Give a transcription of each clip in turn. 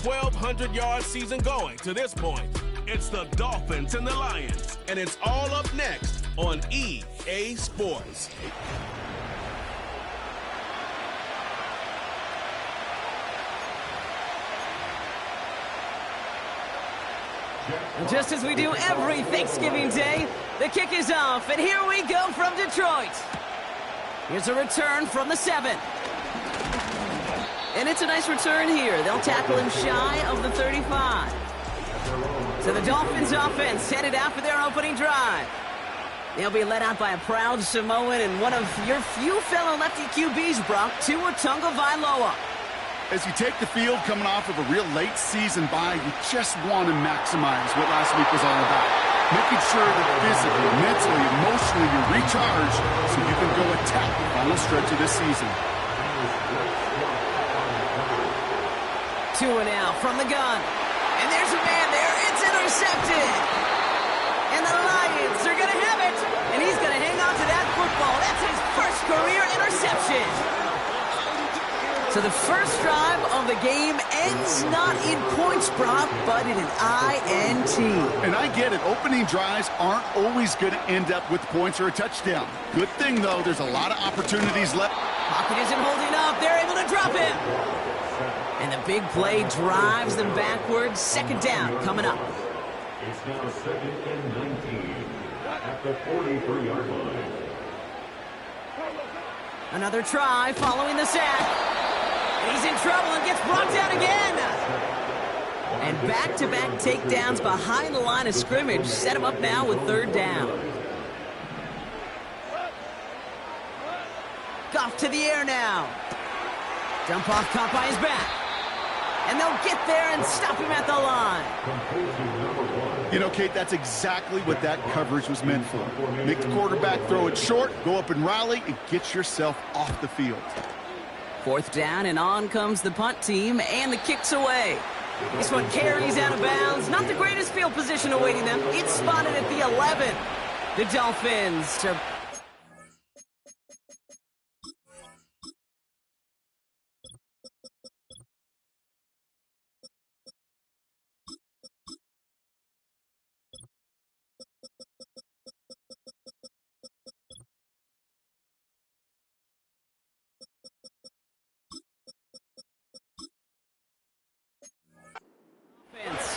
1,200-yard season going to this point. It's the Dolphins and the Lions, and it's all up next on EA Sports. And just as we do every Thanksgiving Day, the kick is off, and here we go from Detroit. Here's a return from the 7. And it's a nice return here. They'll tackle him shy of the 35. So the Dolphins offense headed out for their opening drive. They'll be led out by a proud Samoan and one of your few fellow lefty QBs, Brock, Tua Tagovailoa. As you take the field coming off of a real late season bye, you just want to maximize what last week was all about. Making sure that physically, mentally, emotionally you recharge so you can go attack the final stretch of this season. Tua now from the gun. And there's a man there. It's intercepted. And the Lions are going to have it. And he's going to hang on to that football. That's his first career interception. So the first drive of the game ends not in points, Brock, but in an INT. And I get it. Opening drives aren't always going to end up with points or a touchdown. Good thing, though, there's a lot of opportunities left. Pocket isn't holding up. They're able to drop him. And the big play drives them backwards. Second down coming up. It's now 2nd and 19 at the 43-yard line. Another try following the sack. And he's in trouble and gets brought down again. And back-to-back takedowns behind the line of scrimmage set him up now with third down. Goff to the air now. Dump off caught by his back. And they'll get there and stop him at the line. You know, Kate, that's exactly what that coverage was meant for. Make the quarterback throw it short, go up and rally, and get yourself off the field. Fourth down, and on comes the punt team, and the kick's away. This one carries out of bounds. Not the greatest field position awaiting them. It's spotted at the 11. The Dolphins to...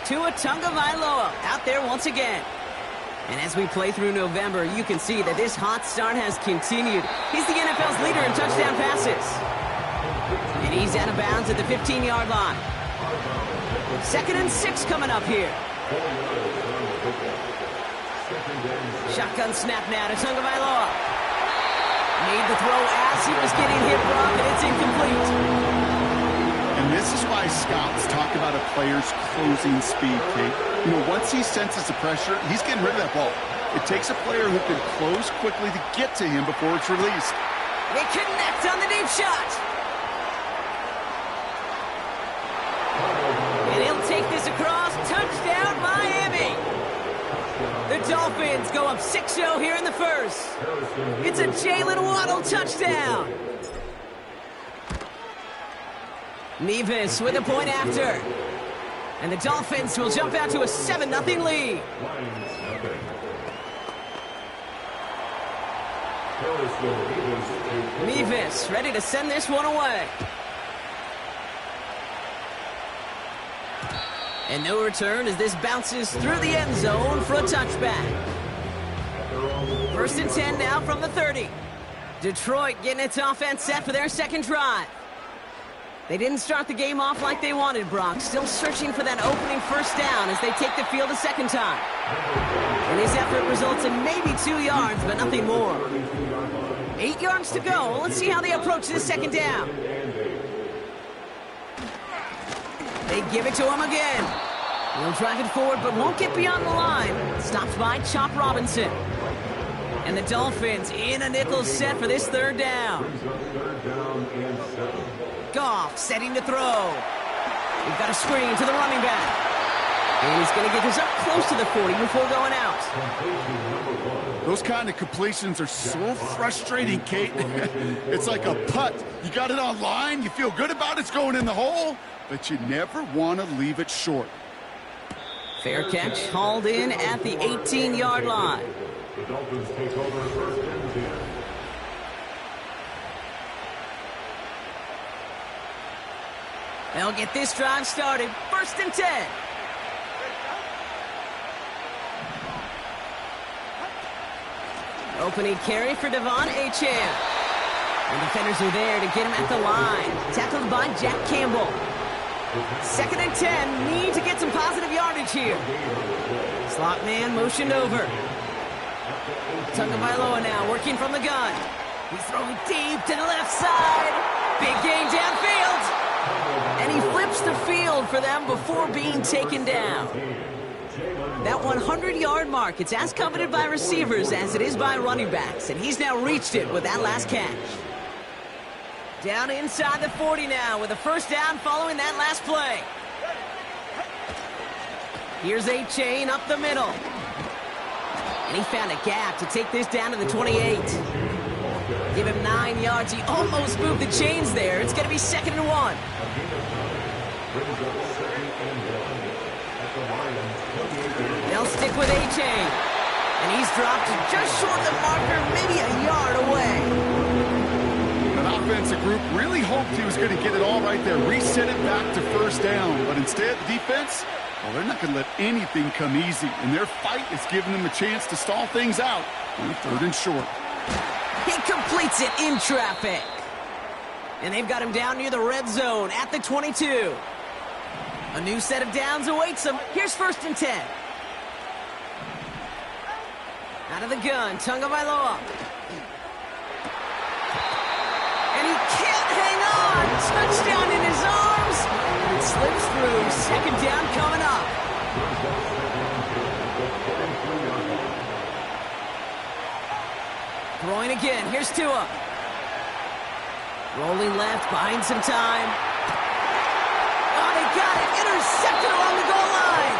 Tua Tagovailoa out there once again. And as we play through November, you can see that this hot start has continued. He's the NFL's leader in touchdown passes. And he's out of bounds at the 15-yard line. 2nd and 6 coming up here. Shotgun snap now to Tagovailoa. Made the throw as he was getting hit, Brock, and it's incomplete. And this is why scouts talk about a player's closing speed, Kate. You know, once he senses the pressure, he's getting rid of that ball. It takes a player who can close quickly to get to him before it's released. They connect on the deep shot. And he'll take this across. Touchdown, Miami. The Dolphins go up 6-0 here in the first. It's a Jalen Waddle touchdown. Nevis with a point after. And the Dolphins will jump out to a 7-0 lead. Nevis ready to send this one away. And no return as this bounces through the end zone for a touchback. 1st and 10 now from the 30. Detroit getting its offense set for their second drive. They didn't start the game off like they wanted, Brock. Still searching for that opening first down as they take the field a second time. And his effort results in maybe 2 yards, but nothing more. 8 yards to go. Let's see how they approach this second down. They give it to him again. He'll drive it forward, but won't get beyond the line. Stopped by Chop Robinson. And the Dolphins in a nickel set for this third down. Goff setting to throw. We've got a screen to the running back. And he's going to get this up close to the 40 before going out. Those kind of completions are so frustrating, Kate. It's like a putt. You got it on line, you feel good about it's going in the hole, but you never want to leave it short. Fair catch, hauled in at the 18-yard line. The Dolphins take over first and 10. They'll get this drive started. First and 10. Opening carry for Devon Achane. The defenders are there to get him at the line. Tackled by Jack Campbell. Second and 10. Need to get some positive yardage here. Slot man motioned over. Tagovailoa now working from the gun. He's throwing deep to the left side. Big gain downfield. And he flips the field for them before being taken down. That 100-yard mark, it's as coveted by receivers as it is by running backs, and he's now reached it with that last catch. Down inside the 40 now with a first down following that last play. Here's Achane up the middle. And he found a gap to take this down to the 28. Give him 9 yards. He almost moved the chains there. It's going to be 2nd and 1. They'll stick with Achane. And he's dropped just short of the marker, maybe a yard away. That offensive group really hoped he was going to get it all right there, reset it back to first down. But instead, defense, well, they're not going to let anything come easy. And their fight is giving them a chance to stall things out on 3rd and short. He completes it in traffic. And they've got him down near the red zone at the 22. A new set of downs awaits him. Here's 1st and 10. Out of the gun, Tagovailoa. And he can't hang on. Touchdown in his arms. It slips through. 2nd down coming up. Throwing again. Here's Tua. Rolling left, buying some time. Oh, they got it. Intercepted along the goal line.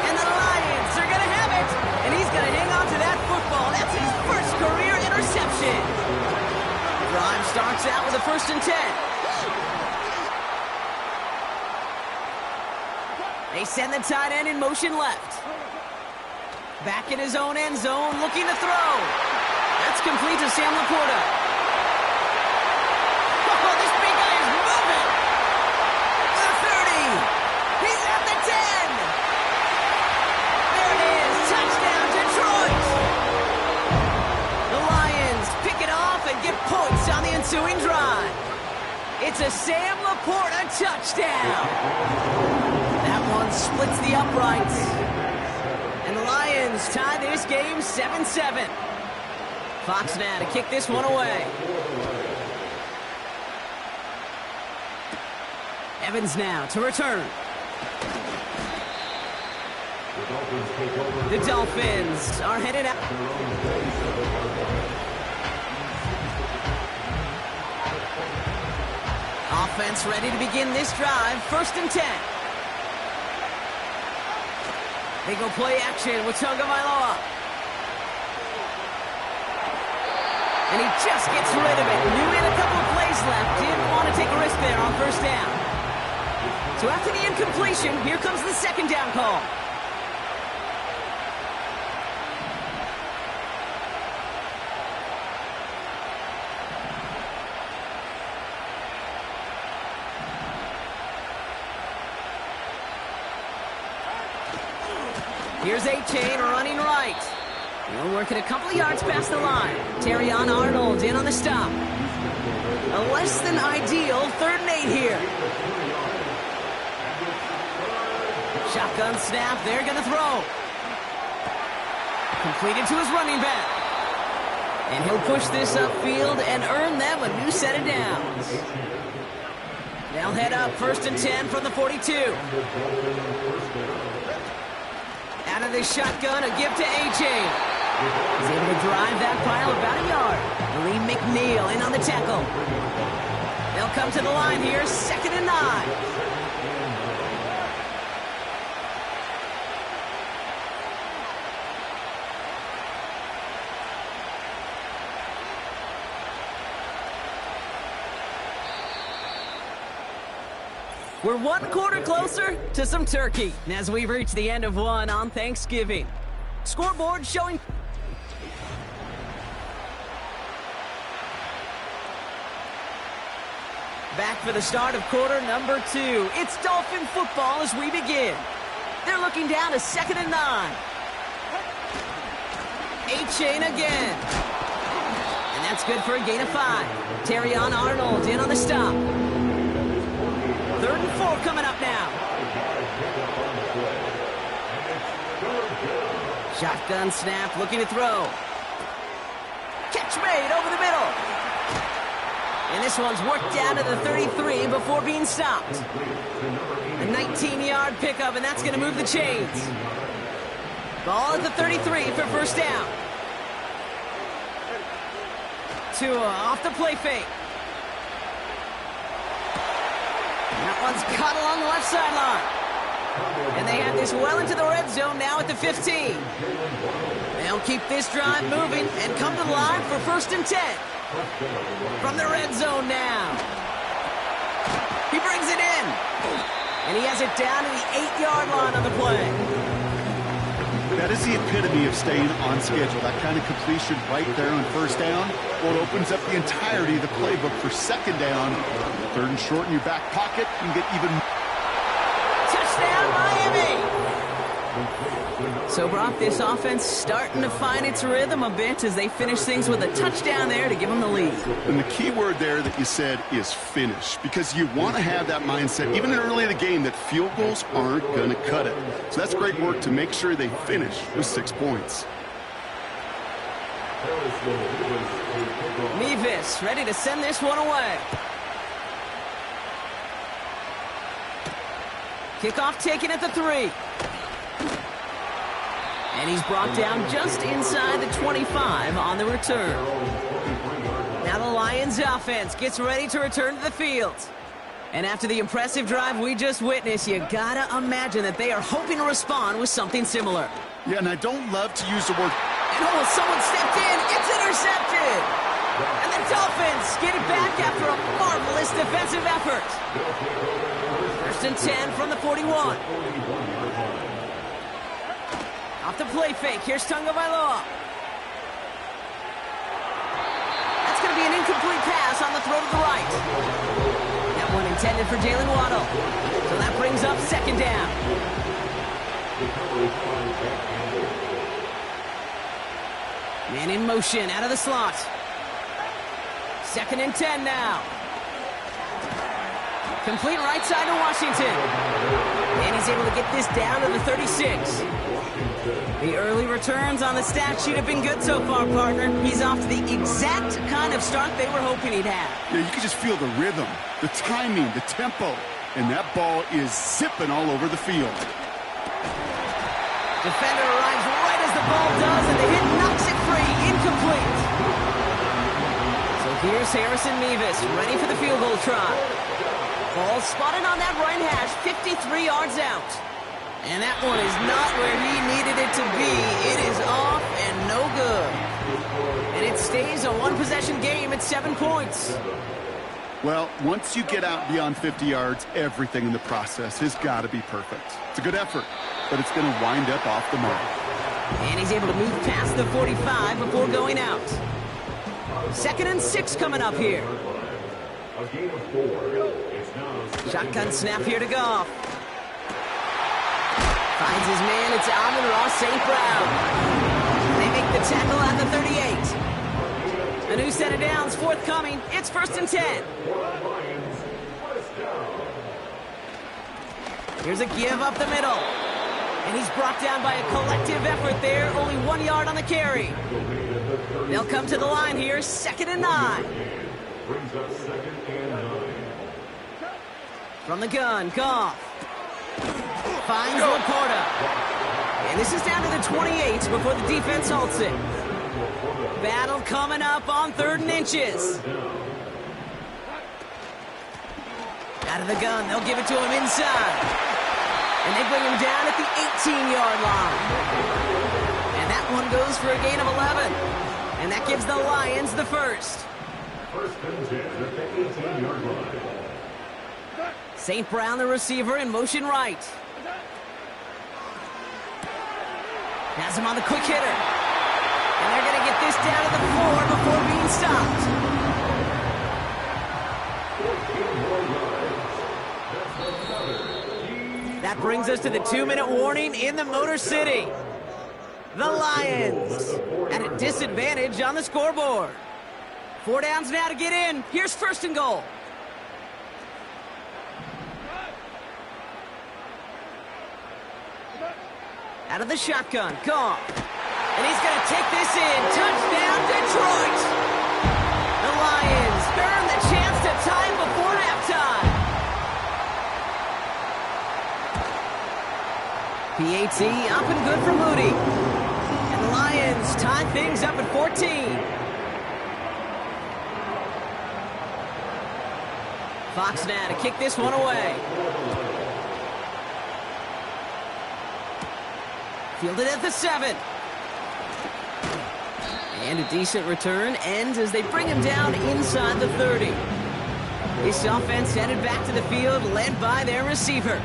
And the Lions are going to have it. And he's going to hang on to that football. That's his first career interception. The drive starts out with a 1st and 10. They send the tight end in motion left. Back in his own end zone, looking to throw. That's complete to Sam Laporta. Oh, this big guy is moving. The 30. He's at the 10. There it is. Touchdown, Detroit. The Lions pick it off and get points on the ensuing drive. It's a Sam Laporta touchdown. That one splits the uprights. And the Lions tie this game 7-7. Fox now to kick this one away. Evans now to return. The Dolphins are headed out. Offense ready to begin this drive. 1st and 10. They go play action with Tagovailoa. And he just gets rid of it. Knew he had a couple of plays left. Didn't want to take a risk there on 1st down. So after the incompletion, here comes the 2nd down call. Here's Achane running right. He'll work it a couple of yards past the line. Terrion Arnold in on the stop. A less than ideal 3rd and 8 here. Shotgun snap. They're going to throw. Completed to his running back. And he'll push this upfield and earn them a new set of downs. They'll head up 1st and 10 from the 42. Out of the shotgun, a give to Achane. He's able to drive that pile about a yard. Lee McNeil in on the tackle. They'll come to the line here, 2nd and 9. We're one quarter closer to some turkey as we reach the end of one on Thanksgiving. Scoreboard showing... Back for the start of quarter number 2. It's Dolphin football as we begin. They're looking down to 2nd and 9. A-chain again. And that's good for a gain of 5. Terrion Arnold in on the stop. 3rd and 4 coming up now. Shotgun snap, looking to throw. Catch made over the middle. And this one's worked down to the 33 before being stopped. A 19-yard pickup, and that's going to move the chains. Ball at the 33 for first down. Tua off the play fake. That one's caught along the left sideline. And they have this well into the red zone now at the 15. They'll keep this drive moving and come to the line for 1st and 10. From the red zone now. He brings it in. And he has it down to the 8-yard line on the play. That is the epitome of staying on schedule. That kind of completion right there on first down. Well, it opens up the entirety of the playbook for 2nd down. 3rd and short in your back pocket. You can get even... Touchdown, Miami! So, Brock, this offense starting to find its rhythm a bit as they finish things with a touchdown there to give them the lead. And the key word there that you said is finish, because you want to have that mindset, even early in the game, that field goals aren't going to cut it. So that's great work to make sure they finish with 6 points. Mevis ready to send this one away. Kickoff taken at the 3. And he's brought down just inside the 25 on the return. Now the Lions offense gets ready to return to the field. And after the impressive drive we just witnessed, you gotta imagine that they are hoping to respond with something similar. Yeah, and I don't love to use the word... And someone stepped in. It's intercepted. And the Dolphins get it back after a marvelous defensive effort. 1st and 10 from the 41. Off the play fake. Here's Tagovailoa. That's going to be an incomplete pass on the throw to the right. That one intended for Jalen Waddle. So that brings up 2nd down. Man in motion out of the slot. 2nd and 10 now. Complete right side to Washington. And he's able to get this down to the 36. The early returns on the stat sheet have been good so far, partner. He's off to the exact kind of start they were hoping he'd have. Yeah, you can just feel the rhythm, the timing, the tempo. And that ball is zipping all over the field. Defender arrives right as the ball does, and the hit knocks it free. Incomplete. So here's Harrison Mevis, ready for the field goal try. Ball spotted on that right hash, 53 yards out. And that one is not where he needed it to be. It is off and no good. And it stays a one-possession game at 7 points. Well, once you get out beyond 50 yards, everything in the process has got to be perfect. It's a good effort, but it's going to wind up off the mark. And he's able to move past the 45 before going out. 2nd and 6 coming up here. Shotgun snap here to Goff. Finds his man, it's Amon-Ra St. Brown. They make the tackle at the 38. A new set of downs forthcoming. It's 1st and 10. Here's a give up the middle. And he's brought down by a collective effort there. Only 1 yard on the carry. They'll come to the line here. 2nd and 9. From the gun, Goff. Finds Laporta. And this is down to the 28 before the defense halts it. Battle coming up on 3rd and inches. Out of the gun, they'll give it to him inside. And they bring him down at the 18-yard line. And that one goes for a gain of 11. And that gives the Lions the first. 1st and 10 at the 18-yard line. St. Brown, the receiver, in motion right. Has him on the quick hitter. And they're going to get this down to the 4 before being stopped. That brings us to the 2-minute warning in the Motor City. The Lions at a disadvantage on the scoreboard. 4 downs now to get in. Here's 1st and goal. Out of the shotgun, Goff. And he's going to take this in. Touchdown, Detroit! The Lions earn the chance to tie before halftime. PAT up and good for Moody. And the Lions tie things up at 14. Fox now to kick this one away. Fielded at the 7. And a decent return ends as they bring him down inside the 30. This offense headed back to the field, led by their receiver.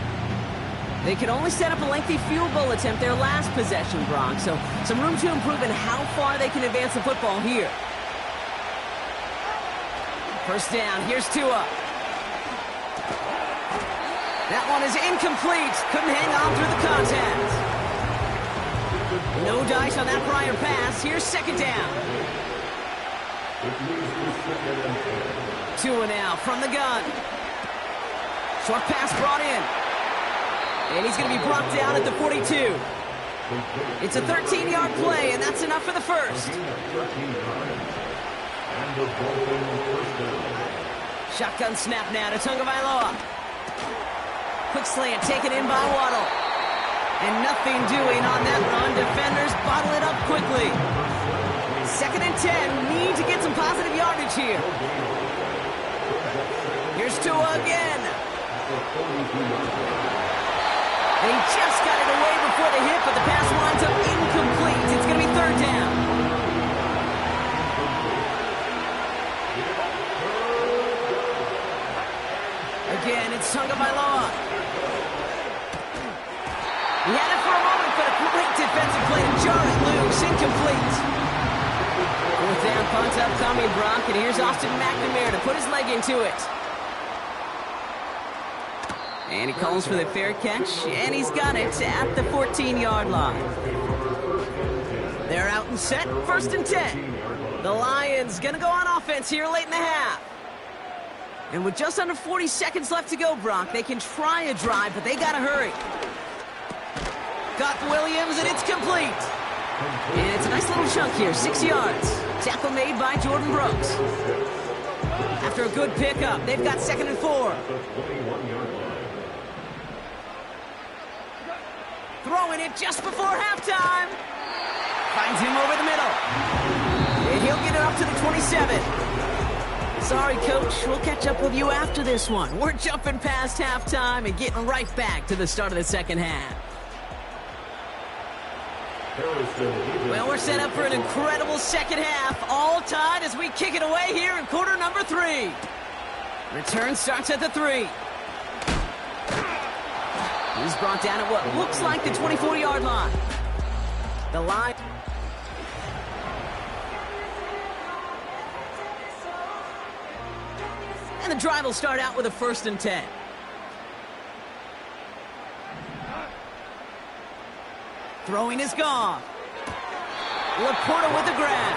They could only set up a lengthy field goal attempt their last possession, Brock, so some room to improve in how far they can advance the football here. 1st down, here's Tua. That one is incomplete. Couldn't hang on through the contact. No dice on that prior pass. Here's 2nd down. Tua now from the gun. Short pass brought in. And he's going to be brought down at the 42. It's a 13-yard play, and that's enough for the 1st. Shotgun snap now to Tagovailoa. Quick slant taken in by Waddle. And nothing doing on that run. Defenders bottle it up quickly. 2nd and 10. Need to get some positive yardage here. Here's Tua again. And he just got it away before the hit, but the pass winds up incomplete. It's going to be 3rd down. Again, it's Tagovailoa. He had it for a moment, but a great defensive play to jar it loose. Incomplete. 4th down, punt upcoming, Brock, and here's Austin McNamara to put his leg into it. And he calls for the fair catch, and he's got it at the 14-yard line. They're out and set, 1st and 10. The Lions gonna go on offense here late in the half. And with just under 40 seconds left to go, Brock, they can try a drive, but they gotta hurry. Got Williams, and it's complete. And it's a nice little chunk here, 6 yards. Tackle made by Jordan Brooks. After a good pickup, they've got 2nd and 4. Throwing it just before halftime. Finds him over the middle. And he'll get it up to the 27. Sorry, Coach. We'll catch up with you after this one. We're jumping past halftime and getting right back to the start of the 2nd half. Well, we're set up for an incredible 2nd half. All tied as we kick it away here in quarter number 3. Return starts at the 3. He's brought down at what looks like the 24-yard line. The line. And the drive will start out with a 1st and 10. Throwing is gone. Laporta with the grab.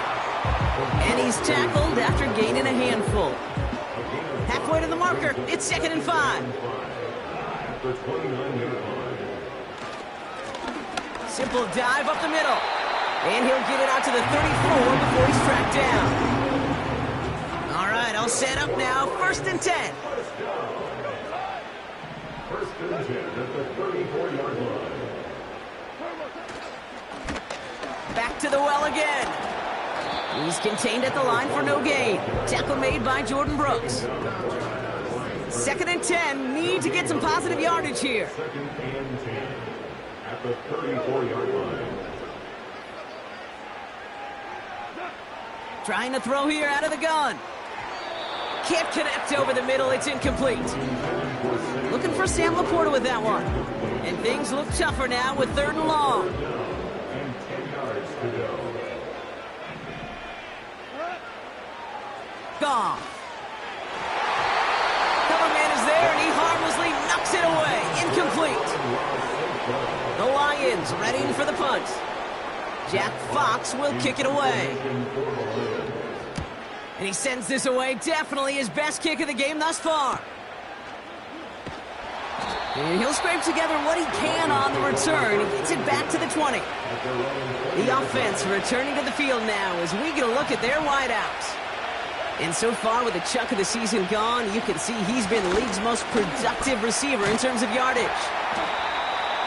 And he's tackled after gaining a handful. Halfway to the marker. It's 2nd and 5. Simple dive up the middle. And he'll get it out to the 34 before he's tracked down. All right, all set up now. 1st and 10. 1st and 10 at the 34-yard line. Back to the well again. He's contained at the line for no gain. Tackle made by Jordan Brooks. 2nd and 10. Need to get some positive yardage here. 2nd and 10 at the 34-yard line. Trying to throw here out of the gun. Can't connect over the middle. It's incomplete. Looking for Sam Laporta with that one. And things look tougher now with 3rd and long. And 10 yards to go. Goff. Cover man is there, and he harmlessly knocks it away. Incomplete. The Lions readying for the punt. Jack Fox will kick it away. And he sends this away. Definitely his best kick of the game thus far. And he'll scrape together what he can on the return. He gets it back to the 20. The offense returning to the field now as we get a look at their wideouts. And so far, with a chunk of the season gone, you can see he's been the league's most productive receiver in terms of yardage.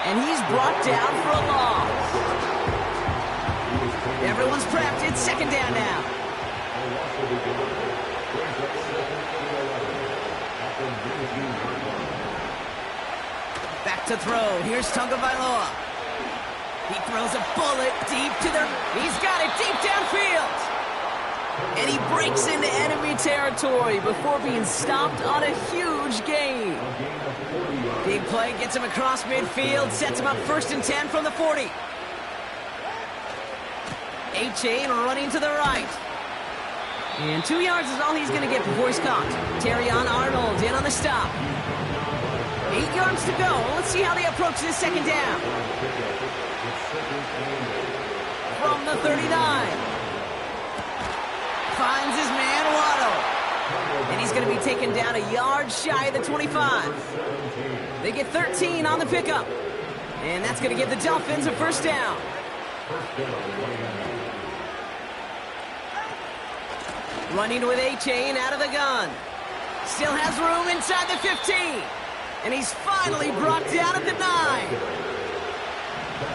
And he's brought down for a loss. Everyone's prepped. It's 2nd down now. Back to throw. Here's Tagovailoa. He throws a bullet deep to the... He's got it deep downfield. And he breaks into enemy territory before being stopped on a huge gain. Big play gets him across midfield, sets him up 1st and 10 from the 40. A-Chain running to the right. And 2 yards is all he's going to get before he's caught. Terrion Arnold in on the stop. 8 yards to go. Let's see how they approach this 2nd down. From the 39. Finds his man, Waddle. And he's going to be taken down a yard shy of the 25. They get 13 on the pickup. And that's going to give the Dolphins a 1st down. Running with A-Chain out of the gun. Still has room inside the 15. And he's finally brought down at the 9.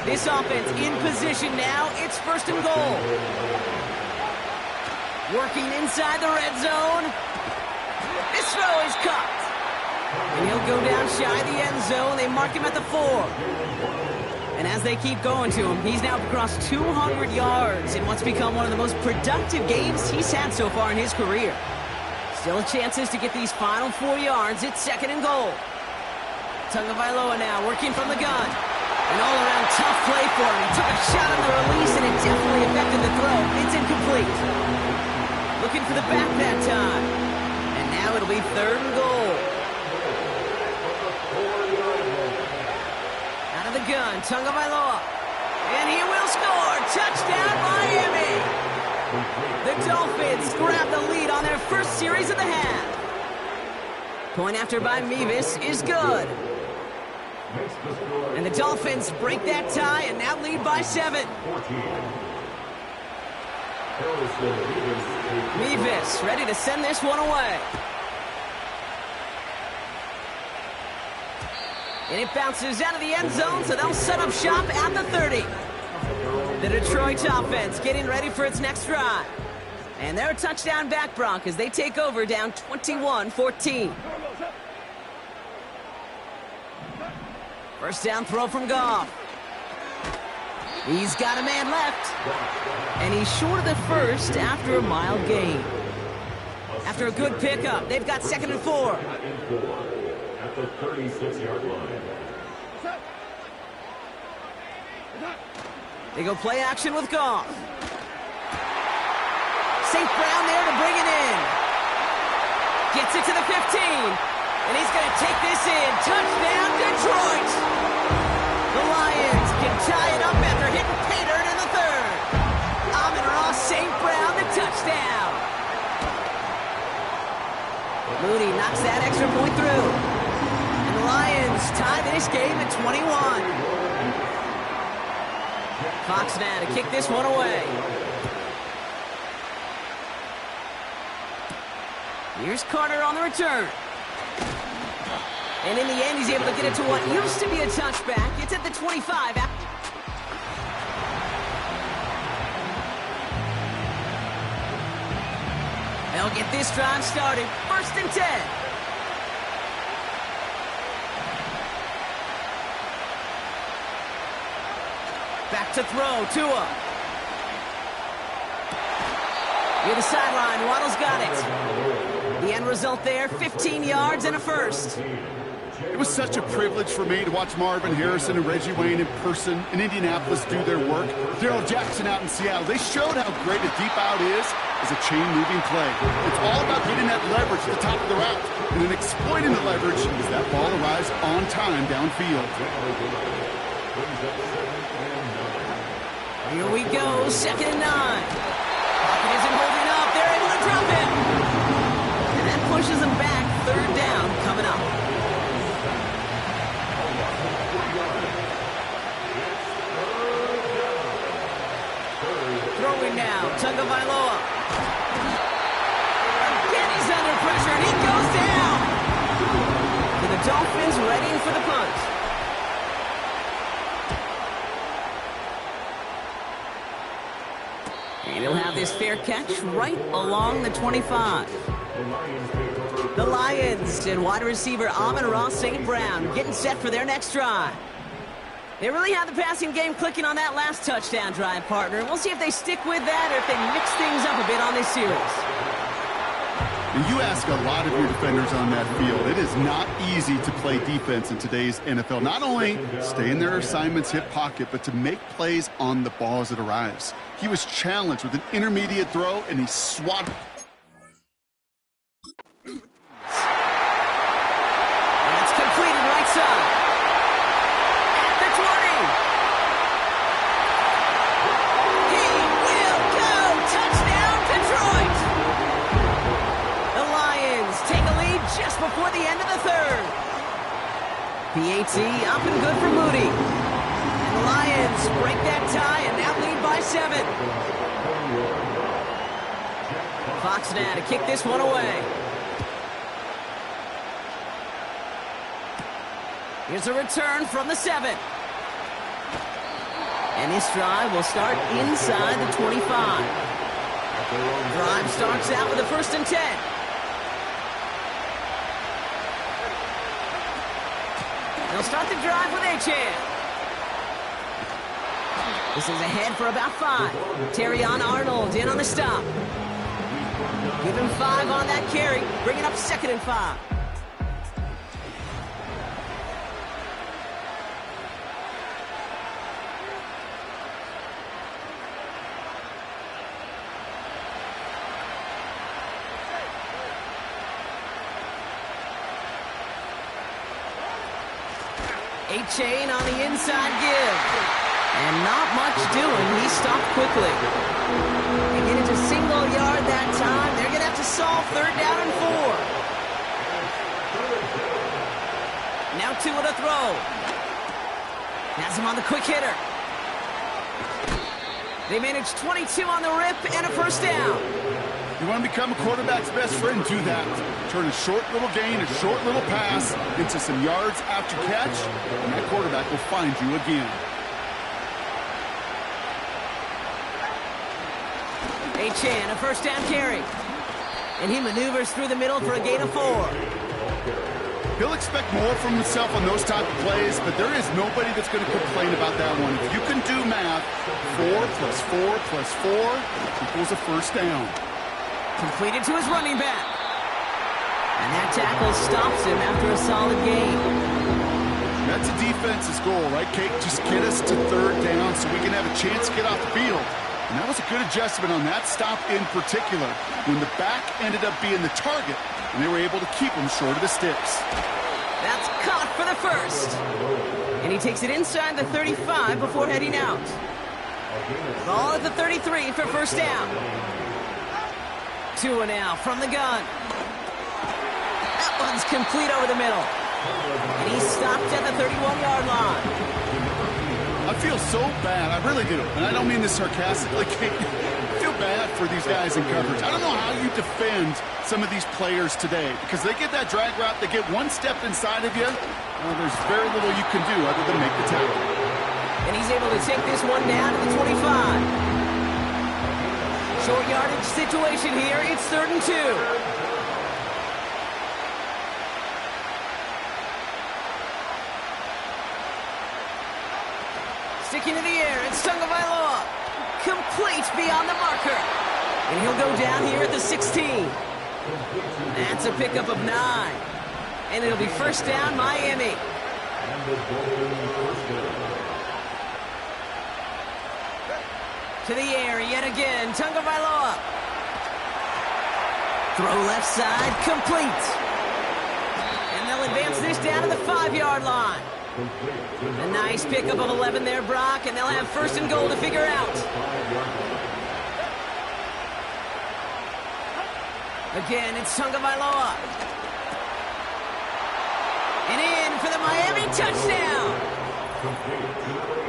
This offense in position now. It's 1st and goal. Working inside the red zone. This throw is cut. And he'll go down shy of the end zone. They mark him at the 4. And as they keep going to him, he's now across 200 yards in what's become one of the most productive games he's had so far in his career. Still chances to get these final 4 yards. It's 2nd and goal. Tagovailoa now working from the gun. An all-around tough play for him. He took a shot on the release, and it definitely affected the throw. It's incomplete. Looking for the back that time. And now it'll be 3rd and goal. Out of the gun, Tagovailoa. And he will score. Touchdown, Miami. The Dolphins grab the lead on their 1st series of the half. Point after by Mevis is good. And the Dolphins break that tie and now lead by 7. Mevis ready to send this one away. And it bounces out of the end zone, so they'll set up shop at the 30. The Detroit offense getting ready for its next drive. And they're a touchdown back, Brock, as they take over down 21-14. 1st down throw from Goff. He's got a man left. And he's short of the 1st after a mile gain. After a good pickup, they've got 2nd and 4. At the 36-yard line. They go play action with Goff. St. Brown there to bring it in. Gets it to the 15. And he's going to take this in. Touchdown, Detroit. The Lions can tie it up after hitting pay dirt in the 3rd. Amon-Ra St. Brown, the touchdown. Mooney knocks that extra point through. And the Lions tie this game at 21. Fox now to kick this one away. Here's Carter on the return. And in the end, he's able to get it to what used to be a touchback. It's at the 25. They'll get this drive started. 1st and 10. Back to throw, Tua. Near the sideline, Waddle's got it. The end result there, 15 yards and a 1st. It was such a privilege for me to watch Marvin Harrison and Reggie Wayne in person in Indianapolis do their work. Darrell Jackson out in Seattle, they showed how great a deep out is as a chain-moving play. It's all about getting that leverage at the top of the route and then exploiting the leverage as that ball arrives on time downfield. Here we go, 2nd and 9. Pocket isn't holding up. They're able to drop him. And that pushes them back. 3rd down coming up. Throwing now, Tagovailoa. Again, he's under pressure, and he goes down. And the Dolphins readying for the punt. And he'll have this fair catch right along the 25. The Lions and wide receiver Amon-Ra St. Brown getting set for their next drive. They really have the passing game clicking on that last touchdown drive, partner. We'll see if they stick with that or if they mix things up a bit on this series. And you ask a lot of your defenders on that field. It is not easy to play defense in today's NFL. Not only stay in their assignment's hip pocket, but to make plays on the ball as it arrives. He was challenged with an intermediate throw, and he swatted. And it's completed right side. At the 20. He will go. Touchdown, Detroit. The Lions take a lead just before the end of the 3rd. PAT up and good for Moody. And the Lions break that tie and now lead by 7. Fox now to kick this one away. Here's a return from the 7. And this drive will start inside the 25. Drive starts out with a 1st and 10. They'll start the drive with Achane. This is ahead for about 5. Terrion Arnold in on the stop. Give him 5 on that carry. Bring it up 2nd and 5. Achane on the inside give. And not much doing. He stopped quickly. They get into single yard that time. They're going to have to solve 3rd down and 4. Now 2 with a throw. Has him on the quick hitter. They manage 22 on the rip and a 1st down. You want to become a quarterback's best friend, do that. Turn a short little gain, a short little pass into some yards after catch, and that quarterback will find you again. Achane, a 1st down carry. And he maneuvers through the middle for a gain of 4. He'll expect more from himself on those type of plays, but there is nobody that's going to complain about that one. If you can do math, 4 plus 4 plus 4 equals a 1st down. Completed to his running back. And that tackle stops him after a solid gain. That's a defense's goal, right, Kate? Just get us to 3rd down so we can have a chance to get off the field. And that was a good adjustment on that stop in particular, when the back ended up being the target, and they were able to keep him short of the sticks. That's caught for the 1st. And he takes it inside the 35 before heading out. Ball at the 33 for 1st down. 2 now from the gun. That one's complete over the middle. And he's stopped at the 31-yard line. I feel so bad. I really do. And I don't mean this sarcastically. I feel bad for these guys in coverage. I don't know how you defend some of these players today, because they get that drag route, they get one step inside of you, well, there's very little you can do other than make the tackle. And he's able to take this one down to the 25. Short yardage situation here. It's 3rd and 2. Sticking to the air. It's Tagovailoa. Complete beyond the marker. And he'll go down here at the 16. That's a pickup of 9. And it'll be first down, Miami. And the Dolphins first down. To the air yet again, Tagovailoa. Throw left side, complete. And they'll advance this down to the 5-yard line. A nice pickup of 11 there, Brock, and they'll have first and goal to figure out. Again, it's Tagovailoa. And in for the Miami touchdown.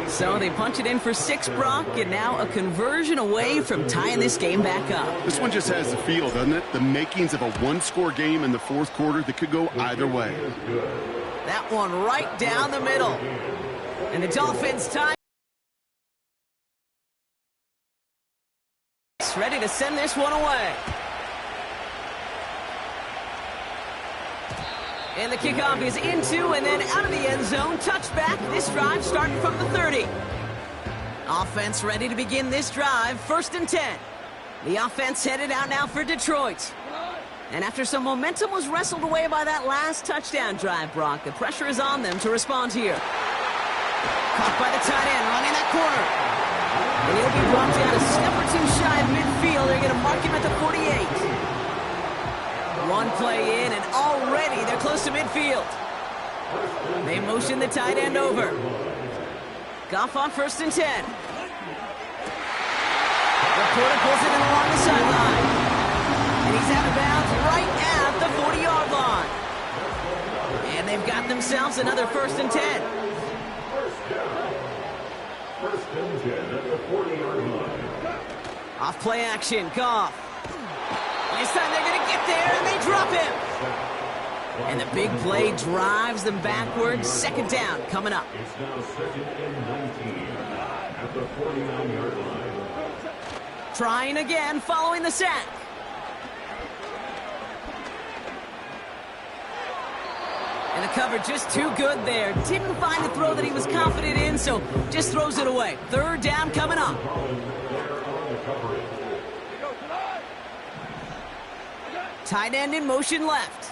So they punch it in for 6, Brock, and now a conversion away from tying this game back up. This one just has the feel, doesn't it? The makings of a one-score game in the fourth quarter that could go either way. That one right down the middle. And the Dolphins tie. Ready to send this one away. And the kickoff is into and then out of the end zone. Touchback. This drive starting from the 30. Offense ready to begin this drive. First and 10. The offense headed out now for Detroit. And after some momentum was wrestled away by that last touchdown drive, Brock, the pressure is on them to respond here. Caught by the tight end, running that corner. And he'll be brought down a step or two shy of midfield. They're going to mark him at the 48. One play in, and already they're close to midfield. They motion the tight end over. Goff on first and 10. Reporter pulls it in along the sideline. And he's out of bounds right at the 40-yard line. And they've got themselves another first and 10. First and 10 at the 40-yard line. Off play action, Goff. This time they're going to get there, and they drop him. And the big play drives them backwards. Second down coming up. It's now second and 19 at the 49-yard line. Trying again following the sack. And the cover just too good there. Didn't find the throw that he was confident in, so just throws it away. Third down coming up. Tight end in motion left.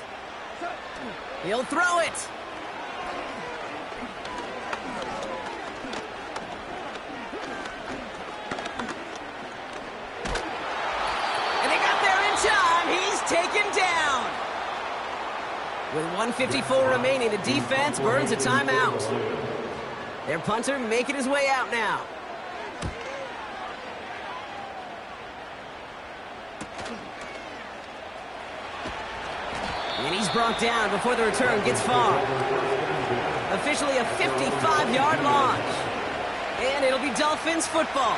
He'll throw it. And they got there in time. He's taken down. With 1:54 remaining, the defense burns a timeout. Their punter making his way out now. And he's brought down before the return gets far. Officially a 55-yard launch. And it'll be Dolphins football.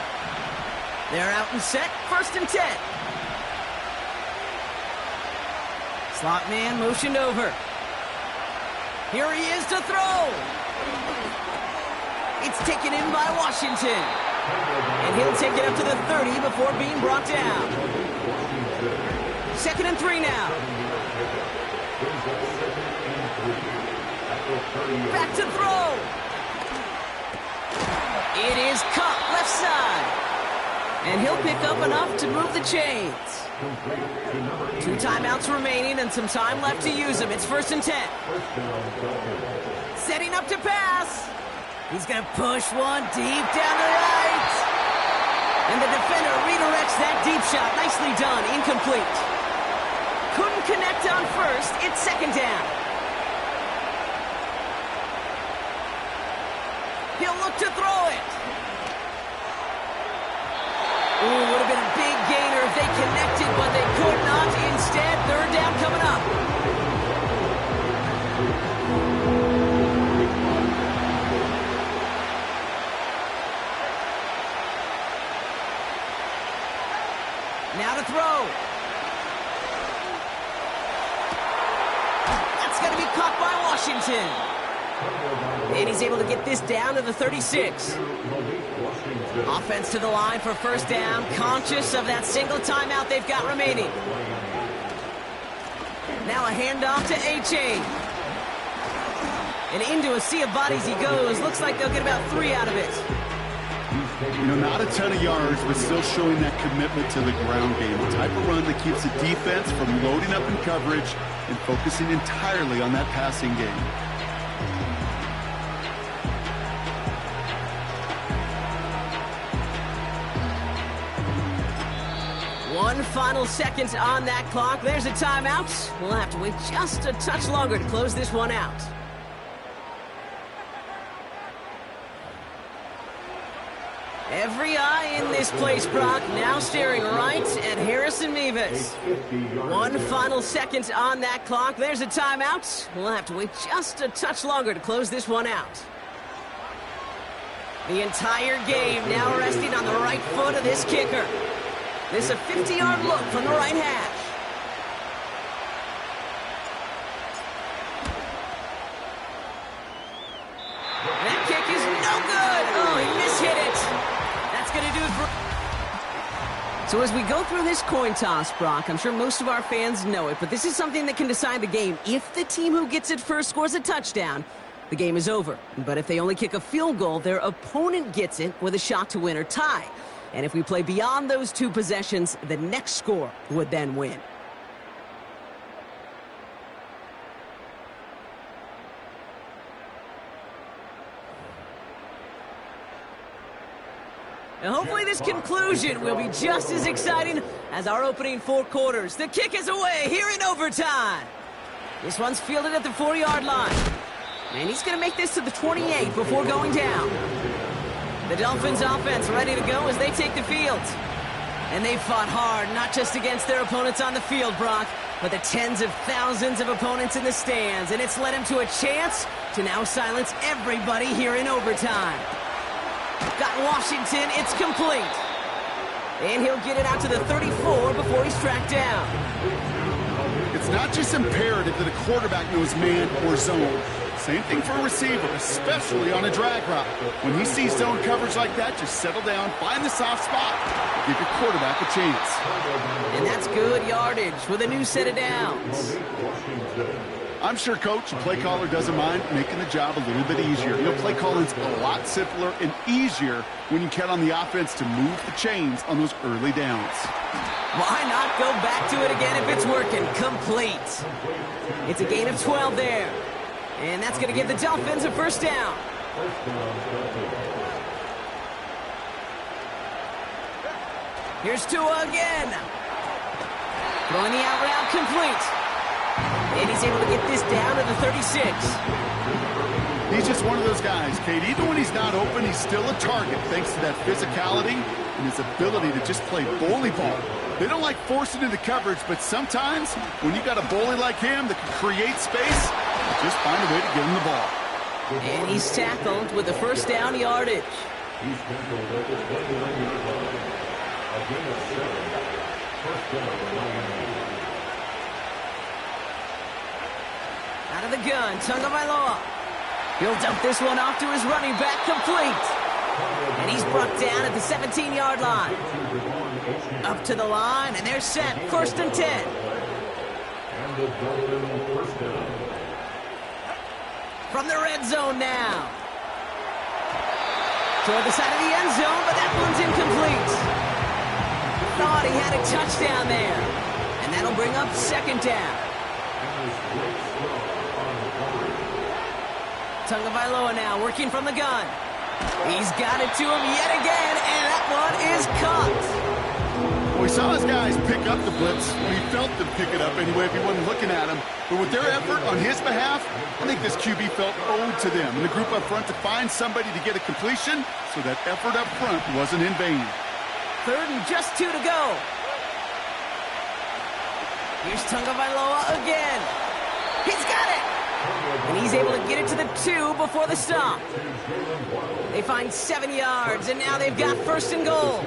They're out and set, first and 10. Slot man motioned over. Here he is to throw. It's taken in by Washington. And he'll take it up to the 30 before being brought down. Second and 3 now. Back to throw. It is caught left side. And he'll pick up enough to move the chains. 2 timeouts remaining and some time left to use them. It's first and 10. Setting up to pass. He's going to push one deep down the right. And the defender redirects that deep shot. Nicely done. Incomplete. Couldn't connect on first. It's second down. He'll look to throw it. Ooh, would have been a big gainer if they connected, but they could not. Instead, third down coming up. Now to throw. That's going to be caught by Washington. And he's able to get this down to the 36. Offense to the line for first down, conscious of that single timeout they've got remaining. Now a handoff to A-Chain. And into a sea of bodies he goes. Looks like they'll get about 3 out of it. You know, not a ton of yards, but still showing that commitment to the ground game. The type of run that keeps the defense from loading up in coverage and focusing entirely on that passing game. One final second on that clock. There's a timeout. We'll have to wait just a touch longer to close this one out. Every eye in this place, Brock, now staring right at Harrison Mevis. One final second on that clock. There's a timeout. We'll have to wait just a touch longer to close this one out. The entire game now resting on the right foot of this kicker. This is a 50-yard look from the right hash. That kick is no good. Oh, he mishit it. That's going to do it for... So as we go through this coin toss, Brock, I'm sure most of our fans know it, but this is something that can decide the game. If the team who gets it first scores a touchdown, the game is over. But if they only kick a field goal, their opponent gets it with a shot to win or tie. And if we play beyond those two possessions, the next score would then win. And hopefully this conclusion will be just as exciting as our opening 4 quarters. The kick is away here in overtime. This one's fielded at the 4-yard line. And he's going to make this to the 28 before going down. The Dolphins offense ready to go as they take the field. And they fought hard, not just against their opponents on the field, Brock, but the tens of thousands of opponents in the stands. And it's led him to a chance to now silence everybody here in overtime. Got Washington, it's complete. And he'll get it out to the 34 before he's tracked down. It's not just imperative that a quarterback knows man or zone. Same thing for a receiver, especially on a drag route. When he sees zone coverage like that, just settle down, find the soft spot, give your quarterback a chance. And that's good yardage with a new set of downs. I'm sure, Coach, the play caller doesn't mind making the job a little bit easier. You know, play calling's a lot simpler and easier when you count on the offense to move the chains on those early downs. Why not go back to it again if it's working? Complete. It's a gain of 12 there. And that's going to give the Dolphins a first down. Here's Tua again. Throwing the out route complete. And he's able to get this down to the 36. He's just one of those guys, Kate. Even when he's not open, he's still a target thanks to that physicality and his ability to just play bully ball. They don't like forcing into coverage, but sometimes when you got a bully like him that can create space, just find a way to get him the ball. And he's tackled with the first down yardage. He's tackled at the 29-yard line. A gain of 7. First down, Miami. Out of the gun, Tagovailoa. He'll dump this one off to his running back, complete. And he's brought down at the 17-yard line. Up to the line, and they're set. First and 10. And the Dolphins first down. From the red zone now. Toward the side of the end zone, but that one's incomplete. Thought he had a touchdown there. And that'll bring up second down. Tagovailoa now working from the gun. He's got it to him yet again, and that one is caught. Well, we saw his guys pick up the blitz. We felt them pick it up anyway if he wasn't looking at him. But with their effort on his behalf, I think this QB felt owed to them and the group up front to find somebody to get a completion, so that effort up front wasn't in vain. Third and just 2 to go. Here's Tagovailoa again. He's got it. And he's able to get it to the 2 before the stop. They find 7 yards, and now they've got first and goal.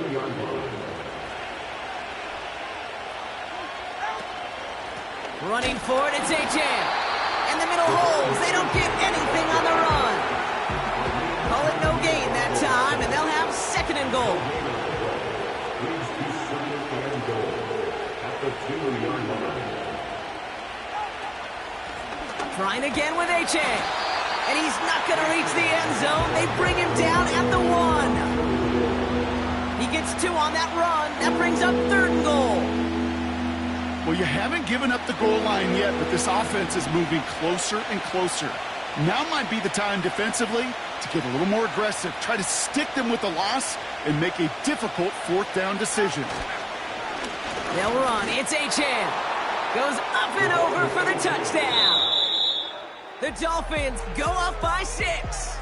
Running for it, it's Achane. And the middle holes, they don't get anything on the run. Call it no gain that time, and they'll have second and goal. At the 2-yard line. Trying again with Achane. And he's not going to reach the end zone. They bring him down at the 1. gets 2 on that run. That brings up 3rd and goal. Well, you haven't given up the goal line yet, but this offense is moving closer and closer. Now might be the time defensively to get a little more aggressive. Try to stick them with the loss and make a difficult 4th down decision. They'll run. It's Achane. Goes up and over for the touchdown. The Dolphins go up by 6.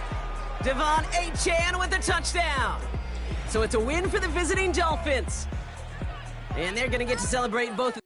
Devon Achane with the touchdown. So it's a win for the visiting Dolphins. And they're going to get to celebrate both.